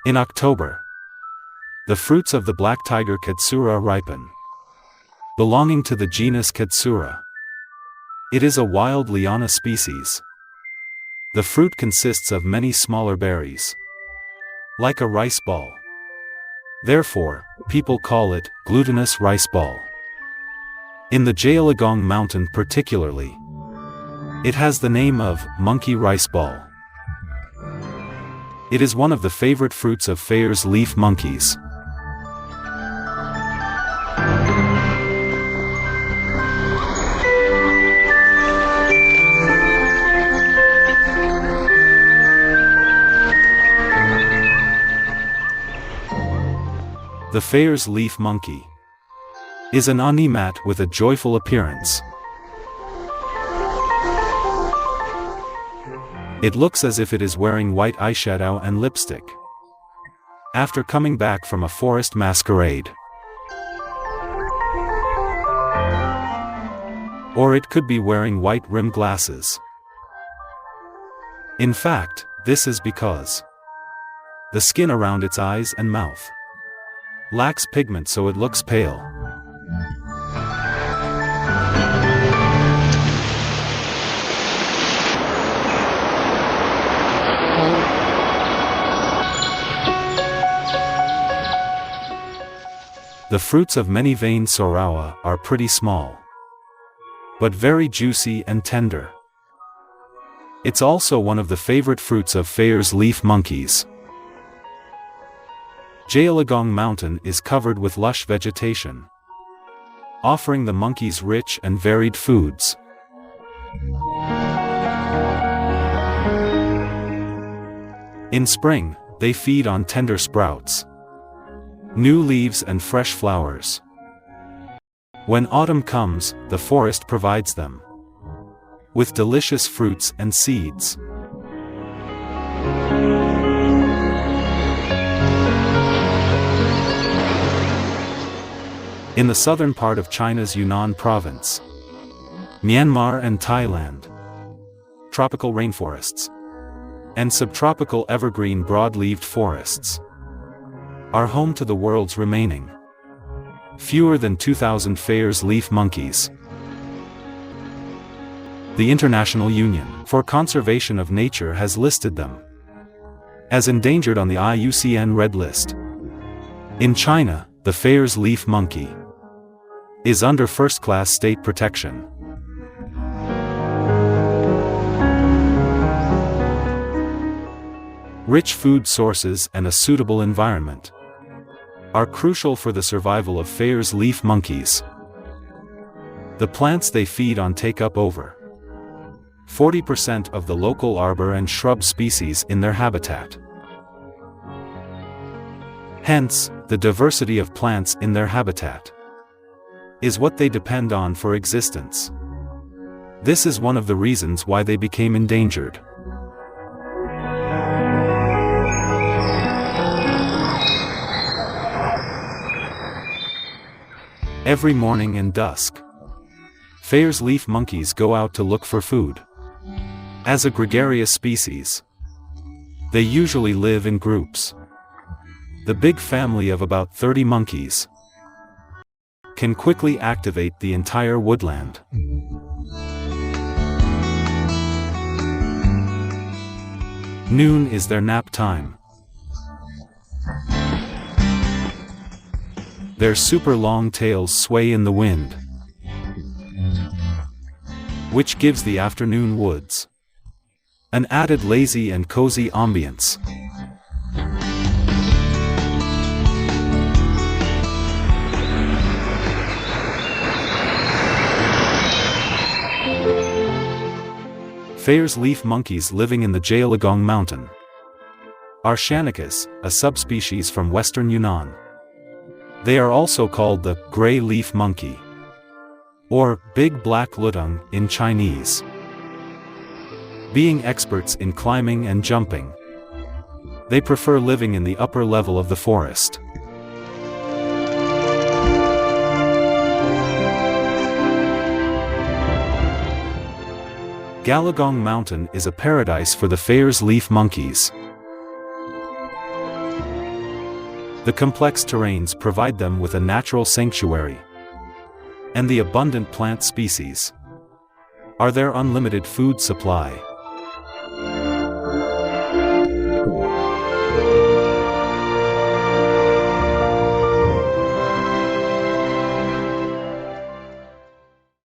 In October, the fruits of the black tiger Katsura ripen. Belonging to the genus Katsura. It is a wild liana species. The fruit consists of many smaller berries, like a rice ball. Therefore, people call it glutinous rice ball. In the Jeollagong mountain particularly, it has the name of monkey rice ball. It is one of the favorite fruits of Fayer's leaf monkeys. The Fayer's leaf monkey is an animat with a joyful appearance. It looks as if it is wearing white eyeshadow and lipstick after coming back from a forest masquerade. Or it could be wearing white rimmed glasses. In fact, this is because the skin around its eyes and mouth lacks pigment, so it looks pale. The fruits of many vein sorawa are pretty small, but very juicy and tender. It's also one of the favorite fruits of Fayer's leaf monkeys. Jeollagong Mountain is covered with lush vegetation, offering the monkeys rich and varied foods. In spring, they feed on tender sprouts, new leaves and fresh flowers. When autumn comes, the forest provides them with delicious fruits and seeds. In the southern part of China's Yunnan province, Myanmar and Thailand, tropical rainforests and subtropical evergreen broad-leaved forests are home to the world's remaining fewer than 2,000 Fayer's leaf monkeys. The International Union for Conservation of Nature has listed them as endangered on the IUCN Red List. In China, the Fayer's leaf monkey is under first-class state protection. Rich food sources and a suitable environment are crucial for the survival of Fayer's leaf monkeys. The plants they feed on take up over 40% of the local arbor and shrub species in their habitat. Hence, the diversity of plants in their habitat is what they depend on for existence. This is one of the reasons why they became endangered. Every morning and dusk, Fayer's leaf monkeys go out to look for food. As a gregarious species, they usually live in groups. The big family of about 30 monkeys can quickly activate the entire woodland. Noon is their nap time. Their super long tails sway in the wind, which gives the afternoon woods an added lazy and cozy ambience. Fayer's leaf monkeys living in the Jeollagong Mountain are Shannicus, a subspecies from western Yunnan. They are also called the gray leaf monkey, or big black Wudang in Chinese. Being experts in climbing and jumping, they prefer living in the upper level of the forest. Jeollagong Mountain is a paradise for the Fayer's leaf monkeys. The complex terrains provide them with a natural sanctuary. And the abundant plant species are their unlimited food supply.